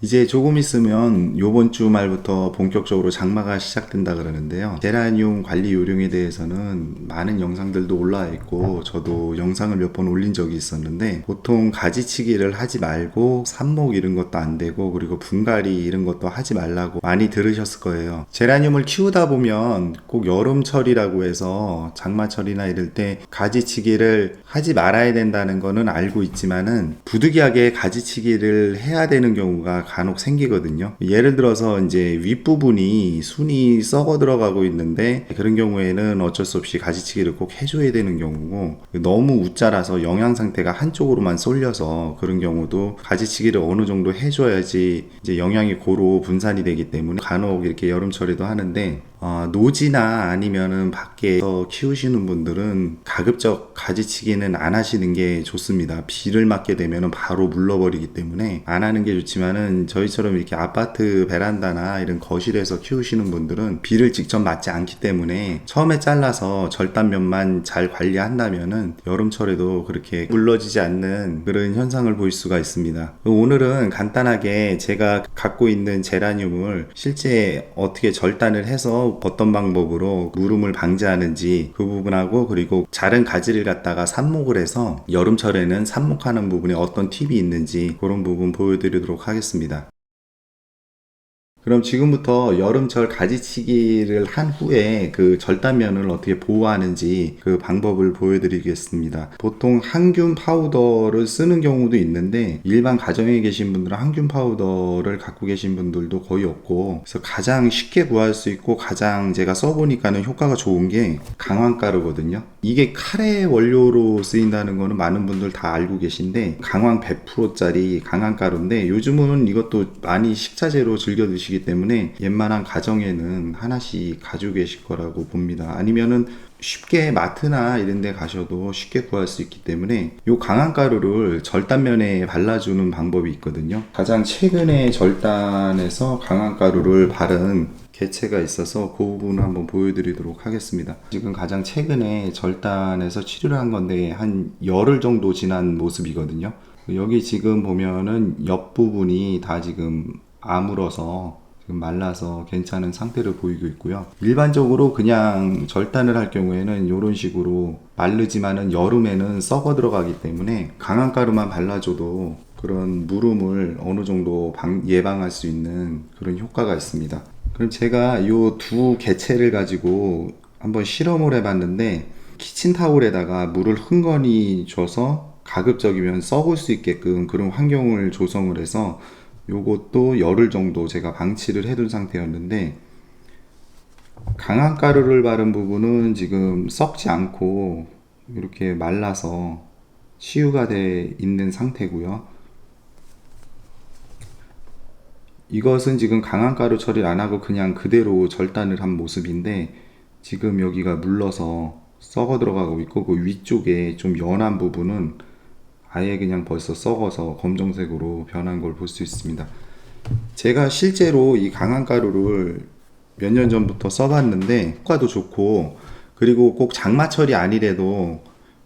이제 조금 있으면 요번 주 말부터 본격적으로 장마가 시작된다 그러는데요. 제라늄 관리 요령에 대해서는 많은 영상들도 올라와 있고 저도 영상을 몇 번 올린 적이 있었는데, 보통 가지치기를 하지 말고 삽목 이런 것도 안 되고 그리고 분갈이 이런 것도 하지 말라고 많이 들으셨을 거예요. 제라늄을 키우다 보면 꼭 여름철이라고 해서 장마철이나 이럴 때 가지치기를 하지 말아야 된다는 거는 알고 있지만은 부득이하게 가지치기를 해야 되는 경우가 간혹 생기거든요. 예를 들어서 이제 윗부분이 순이 썩어 들어가고 있는데 그런 경우에는 어쩔 수 없이 가지치기를 꼭 해줘야 되는 경우고, 너무 웃자라서 영양 상태가 한쪽으로만 쏠려서 그런 경우도 가지치기를 어느 정도 해줘야지 이제 영양이 고루 분산이 되기 때문에 간혹 이렇게 여름철에도 하는데, 노지나 아니면은 밖에서 키우시는 분들은 가급적 가지치기는 안 하시는 게 좋습니다. 비를 맞게 되면은 바로 물러버리기 때문에 안 하는 게 좋지만은, 저희처럼 이렇게 아파트 베란다나 이런 거실에서 키우시는 분들은 비를 직접 맞지 않기 때문에 처음에 잘라서 절단면만 잘 관리한다면은 여름철에도 그렇게 물러지지 않는 그런 현상을 볼 수가 있습니다. 오늘은 간단하게 제가 갖고 있는 제라늄을 실제 어떻게 절단을 해서 어떤 방법으로 물음을 방지하는지 그 부분하고, 그리고 자른 가지를 갖다가 삽목을 해서 여름철에는 삽목하는 부분에 어떤 팁이 있는지 그런 부분 보여드리도록 하겠습니다. 그럼 지금부터 여름철 가지치기를 한 후에 그 절단면을 어떻게 보호하는지 그 방법을 보여드리겠습니다. 보통 항균 파우더를 쓰는 경우도 있는데, 일반 가정에 계신 분들은 항균 파우더를 갖고 계신 분들도 거의 없고, 그래서 가장 쉽게 구할 수 있고 가장 제가 써보니까는 효과가 좋은 게 강황가루거든요. 이게 카레 원료로 쓰인다는 거는 많은 분들 다 알고 계신데, 강황 100%짜리 강황가루인데 요즘은 이것도 많이 식자재로 즐겨 드시기 때문에 웬만한 가정에는 하나씩 가지고 계실 거라고 봅니다. 아니면은 쉽게 마트나 이런 데 가셔도 쉽게 구할 수 있기 때문에 이 강황가루를 절단면에 발라주는 방법이 있거든요. 가장 최근에 절단해서 강황가루를 바른 개체가 있어서 그 부분을 한번 보여드리도록 하겠습니다. 지금 가장 최근에 절단해서 치료를 한 건데 한 열흘 정도 지난 모습이거든요. 여기 지금 보면은 옆부분이 다 지금 아물어서 지금 말라서 괜찮은 상태를 보이고 있고요. 일반적으로 그냥 절단을 할 경우에는 이런 식으로 마르지만은 여름에는 썩어 들어가기 때문에 강황가루만 발라줘도 그런 물음을 어느 정도 예방할 수 있는 그런 효과가 있습니다. 그럼 제가 이 두 개체를 가지고 한번 실험을 해봤는데, 키친타올에다가 물을 흥건히 줘서 가급적이면 썩을 수 있게끔 그런 환경을 조성을 해서 요것도 열흘 정도 제가 방치를 해둔 상태였는데, 강황가루를 바른 부분은 지금 썩지 않고 이렇게 말라서 치유가 돼 있는 상태고요. 이것은 지금 강황가루 처리를 안 하고 그냥 그대로 절단을 한 모습인데, 지금 여기가 물러서 썩어 들어가고 있고 그 위쪽에 좀 연한 부분은 아예 그냥 벌써 썩어서 검정색으로 변한 걸 볼 수 있습니다. 제가 실제로 이 강황가루를 몇 년 전부터 써봤는데 효과도 좋고, 그리고 꼭 장마철이 아니래도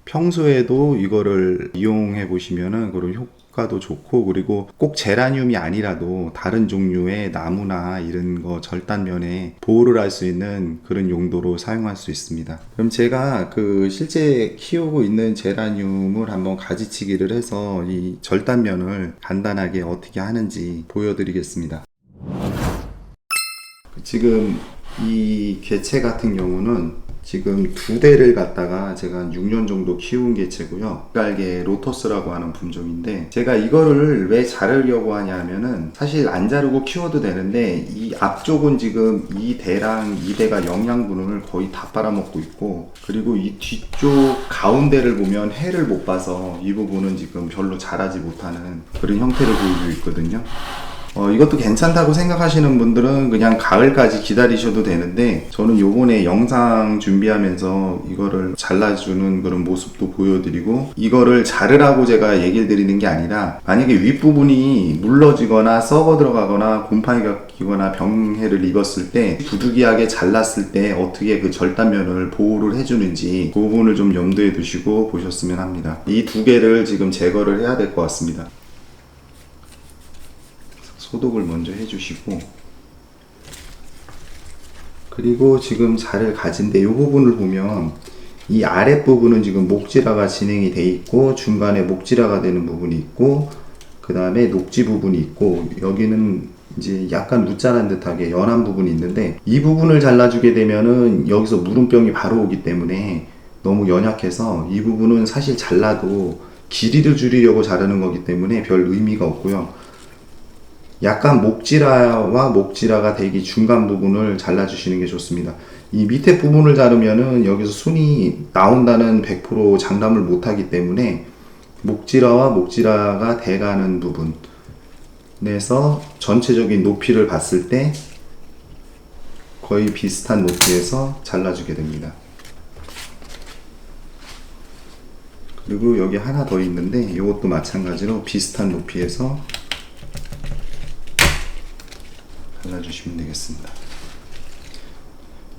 평소에도 이거를 이용해 보시면은 그런 효과도 좋고, 그리고 꼭 제라늄이 아니라도 다른 종류의 나무나 이런 거 절단면에 보호를 할 수 있는 그런 용도로 사용할 수 있습니다. 그럼 제가 그 실제 키우고 있는 제라늄을 한번 가지치기를 해서 이 절단면을 간단하게 어떻게 하는지 보여드리겠습니다. 지금 이 개체 같은 경우는 지금 두 대를 갖다가 제가 한 6년 정도 키운 개체고요. 깔개 로터스라고 하는 품종인데, 제가 이거를 왜 자르려고 하냐면은 사실 안 자르고 키워도 되는데, 이 앞쪽은 지금 이 대랑 이 대가 영양분을 거의 다 빨아먹고 있고, 그리고 이 뒤쪽 가운데를 보면 해를 못 봐서 이 부분은 지금 별로 자라지 못하는 그런 형태를 보이고 있거든요. 이것도 괜찮다고 생각하시는 분들은 그냥 가을까지 기다리셔도 되는데, 저는 요번에 영상 준비하면서 이거를 잘라주는 그런 모습도 보여드리고, 이거를 자르라고 제가 얘기를 드리는 게 아니라, 만약에 윗부분이 물러지거나 썩어 들어가거나 곰팡이가 끼거나 병해를 입었을 때 부득이하게 잘랐을 때 어떻게 그 절단면을 보호를 해주는지 그 부분을 좀 염두에 두시고 보셨으면 합니다. 이 두 개를 지금 제거를 해야 될 것 같습니다. 소독을 먼저 해주시고, 그리고 지금 자를 가진데 이 부분을 보면 이 아랫부분은 지금 목질화가 진행이 돼 있고, 중간에 목질화가 되는 부분이 있고, 그 다음에 녹지 부분이 있고, 여기는 이제 약간 루자란 듯하게 연한 부분이 있는데, 이 부분을 잘라주게 되면은 여기서 물음병이 바로 오기 때문에 너무 연약해서 이 부분은 사실 잘라도 길이를 줄이려고 자르는 거기 때문에 별 의미가 없고요. 약간 목질화와 목질화가 되기 중간 부분을 잘라주시는 게 좋습니다. 이 밑에 부분을 자르면은 여기서 순이 나온다는 100% 장담을 못하기 때문에 목질화와 목질화가 돼가는 부분에서 전체적인 높이를 봤을 때 거의 비슷한 높이에서 잘라주게 됩니다. 그리고 여기 하나 더 있는데 이것도 마찬가지로 비슷한 높이에서 잘라주시면 되겠습니다.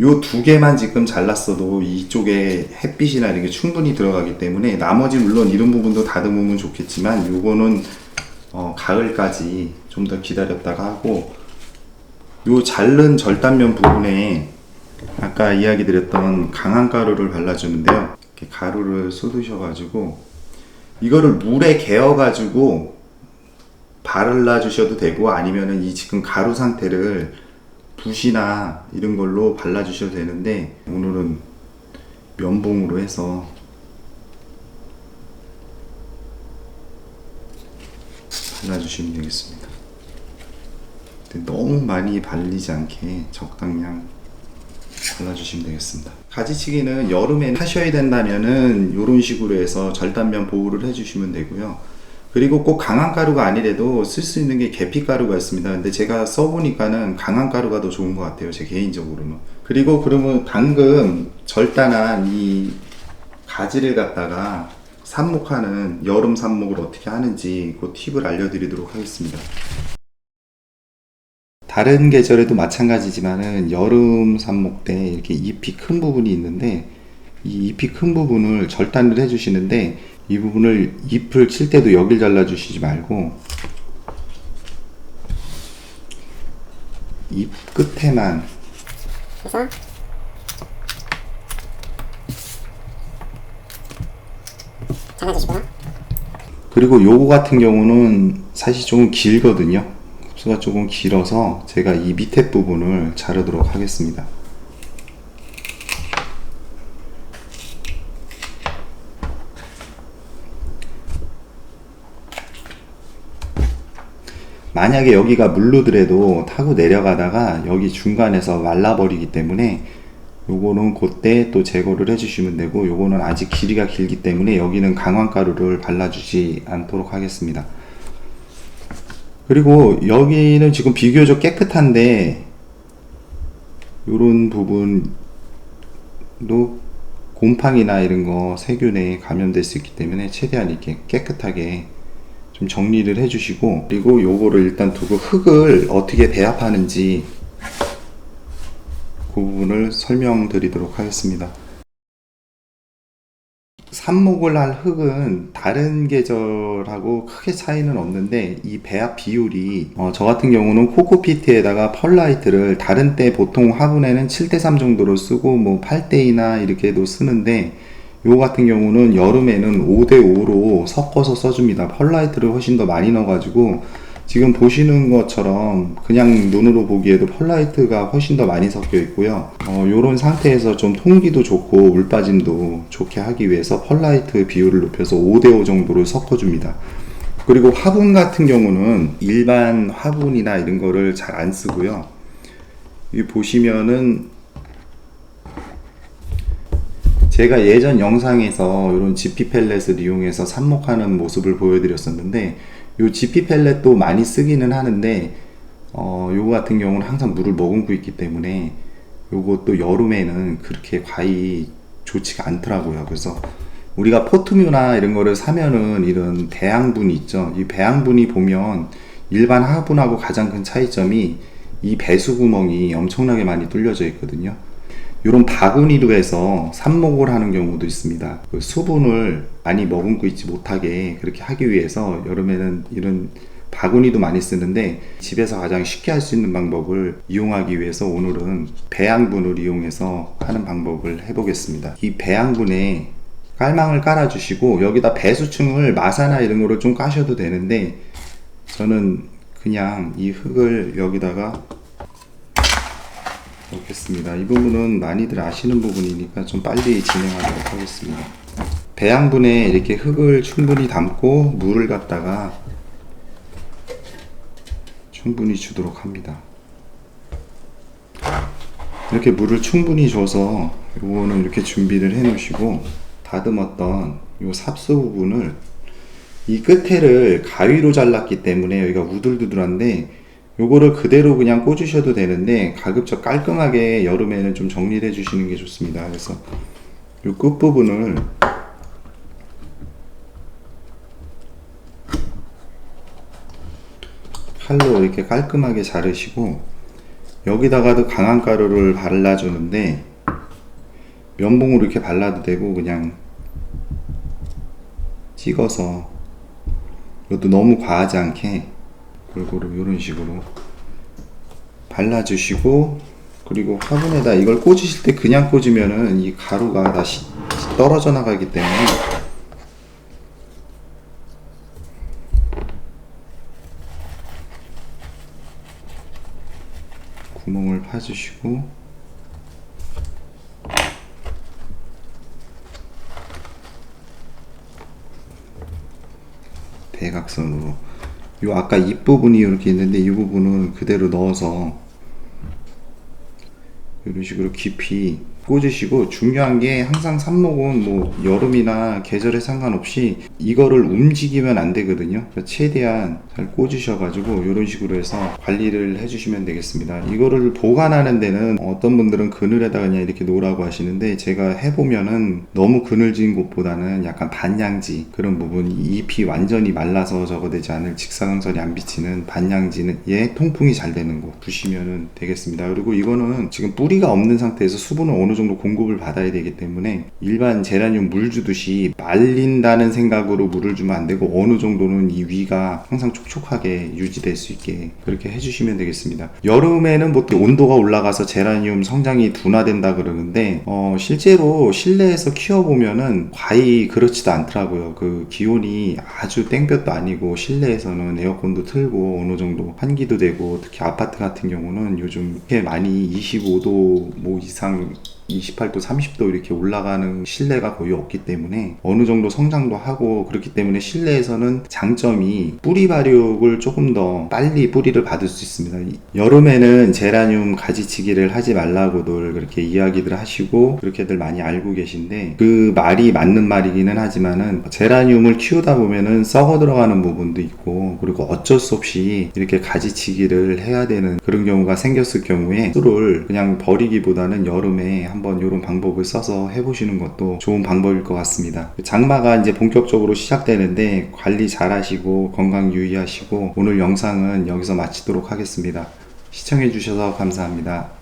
요 두 개만 지금 잘랐어도 이쪽에 햇빛이나 이런 게 충분히 들어가기 때문에, 나머지 물론 이런 부분도 다듬으면 좋겠지만 요거는 가을까지 좀 더 기다렸다가 하고, 요 자른 절단면 부분에 아까 이야기 드렸던 강한 가루를 발라주는데요. 이렇게 가루를 쏟으셔가지고 이거를 물에 개어가지고 발라주셔도 되고, 아니면은 이 지금 가루 상태를 붓이나 이런 걸로 발라주셔도 되는데, 오늘은 면봉으로 해서 발라주시면 되겠습니다. 너무 많이 발리지 않게 적당량 발라주시면 되겠습니다. 가지치기는 여름에 하셔야 된다면은 이런 식으로 해서 절단면 보호를 해주시면 되고요. 그리고 꼭 강한 가루가 아니래도 쓸 수 있는 게 계피 가루가 있습니다. 근데 제가 써보니까는 강한 가루가 더 좋은 것 같아요, 제 개인적으로는. 그리고 그러면 방금 절단한 이 가지를 갖다가 삽목하는, 여름 삽목을 어떻게 하는지 그 팁을 알려드리도록 하겠습니다. 다른 계절에도 마찬가지지만은 여름 삽목 때 이렇게 잎이 큰 부분이 있는데, 이 잎이 큰 부분을 절단을 해주시는데, 이 부분을 잎을 칠 때도 여길 잘라주시지 말고 잎 끝에만 그래서 잘라주시고요. 그리고 요거 같은 경우는 사실 조금 길거든요. 흡수가 조금 길어서 제가 이 밑에 부분을 자르도록 하겠습니다. 만약에 여기가 물르더라도 타고 내려가다가 여기 중간에서 말라버리기 때문에 요거는 그때 또 제거를 해주시면 되고, 요거는 아직 길이가 길기 때문에 여기는 강황가루를 발라주지 않도록 하겠습니다. 그리고 여기는 지금 비교적 깨끗한데 요런 부분도 곰팡이나 이런 거 세균에 감염될 수 있기 때문에 최대한 이렇게 깨끗하게 좀 정리를 해주시고, 그리고 요거를 일단 두고 흙을 어떻게 배합하는지 그 부분을 설명드리도록 하겠습니다. 삽목을 할 흙은 다른 계절하고 크게 차이는 없는데, 이 배합 비율이 저 같은 경우는 코코피트에다가 펄라이트를 다른 때 보통 화분에는 7:3 정도로 쓰고 뭐 8:2나 이렇게도 쓰는데, 요 같은 경우는 여름에는 5:5로 섞어서 써줍니다. 펄라이트를 훨씬 더 많이 넣어가지고 지금 보시는 것처럼 그냥 눈으로 보기에도 펄라이트가 훨씬 더 많이 섞여 있고요. 요런 상태에서 좀 통기도 좋고 물 빠짐도 좋게 하기 위해서 펄라이트 비율을 높여서 5:5 정도를 섞어줍니다. 그리고 화분 같은 경우는 일반 화분이나 이런 거를 잘 안 쓰고요. 여기 보시면은 제가 예전 영상에서 이런 지피 펠렛을 이용해서 삽목하는 모습을 보여드렸었는데, 이 지피 펠렛도 많이 쓰기는 하는데 요거 같은 경우는 항상 물을 머금고 있기 때문에 요것도 여름에는 그렇게 과히 좋지가 않더라고요. 그래서 우리가 포트뮤나 이런 거를 사면은 이런 배양분이 있죠. 이 배양분이 보면 일반 화분하고 가장 큰 차이점이 이 배수 구멍이 엄청나게 많이 뚫려져 있거든요. 이런 바구니로 해서 삽목을 하는 경우도 있습니다. 그 수분을 많이 머금고 있지 못하게 그렇게 하기 위해서 여름에는 이런 바구니도 많이 쓰는데 집에서 가장 쉽게 할 수 있는 방법을 이용하기 위해서 오늘은 배양분을 이용해서 하는 방법을 해보겠습니다. 이 배양분에 깔망을 깔아주시고 여기다 배수층을 마사나 이런 거를 좀 까셔도 되는데 저는 그냥 이 흙을 여기다가 넣겠습니다. 이 부분은 많이들 아시는 부분이니까 좀 빨리 진행하도록 하겠습니다. 배양분에 이렇게 흙을 충분히 담고 물을 갖다가 충분히 주도록 합니다. 이렇게 물을 충분히 줘서 요거는 이렇게 준비를 해 놓으시고 다듬었던 요 삽수 부분을 이 끝에를 가위로 잘랐기 때문에 여기가 우들두들한데 요거를 그대로 그냥 꽂으셔도 되는데 가급적 깔끔하게 여름에는 좀 정리를 해 주시는 게 좋습니다. 그래서 요 끝부분을 칼로 이렇게 깔끔하게 자르시고 여기다가도 강한 가루를 발라주는데 면봉으로 이렇게 발라도 되고 그냥 찍어서 이것도 너무 과하지 않게 골고루 이런 식으로 발라주시고 그리고 화분에다 이걸 꽂으실 때 그냥 꽂으면은 이 가루가 다시 떨어져 나가기 때문에 구멍을 파주시고 대각선으로 요 아까 잎부분이 이렇게 있는데 이 부분은 그대로 넣어서 이런 식으로 깊이 꽂으시고 중요한 게 항상 삽목은 뭐 여름이나 계절에 상관없이 이거를 움직이면 안 되거든요. 그러니까 최대한 잘 꽂으셔 가지고 이런 식으로 해서 관리를 해 주시면 되겠습니다. 이거를 보관하는 데는 어떤 분들은 그늘에다 그냥 이렇게 놓으라고 하시는데 제가 해보면은 너무 그늘진 곳보다는 약간 반양지 그런 부분 잎이 완전히 말라서 저거 되지 않을 직사광선이 안 비치는 반양지에 통풍이 잘 되는 곳 두시면 되겠습니다. 그리고 이거는 지금 뿌리가 없는 상태에서 수분을 어느 정도 공급을 받아야 되기 때문에 일반 제라늄 물 주듯이 말린다는 생각으로 물을 주면 안 되고 어느 정도는 이 위가 항상 촉촉하게 유지될 수 있게 그렇게 해주시면 되겠습니다. 여름에는 보통 온도가 올라가서 제라늄 성장이 둔화된다 그러는데 실제로 실내에서 키워보면은 과히 그렇지도 않더라고요. 그 기온이 아주 땡볕도 아니고 실내에서는 에어컨도 틀고 어느 정도 환기도 되고 특히 아파트 같은 경우는 요즘 이렇게 많이 25도 뭐 이상 28도, 30도 이렇게 올라가는 실내가 거의 없기 때문에 어느 정도 성장도 하고 그렇기 때문에 실내에서는 장점이 뿌리 발육을 조금 더 빨리 뿌리를 받을 수 있습니다. 여름에는 제라늄 가지치기를 하지 말라고들 그렇게 이야기들 하시고 그렇게들 많이 알고 계신데 그 말이 맞는 말이기는 하지만은 제라늄을 키우다 보면은 썩어 들어가는 부분도 있고 그리고 어쩔 수 없이 이렇게 가지치기를 해야 되는 그런 경우가 생겼을 경우에 수를 그냥 버리기보다는 여름에 한번 이런 방법을 써서 해보시는 것도 좋은 방법일 것 같습니다. 장마가 이제 본격적으로 시작되는데 관리 잘 하시고 건강 유의하시고 오늘 영상은 여기서 마치도록 하겠습니다. 시청해 주셔서 감사합니다.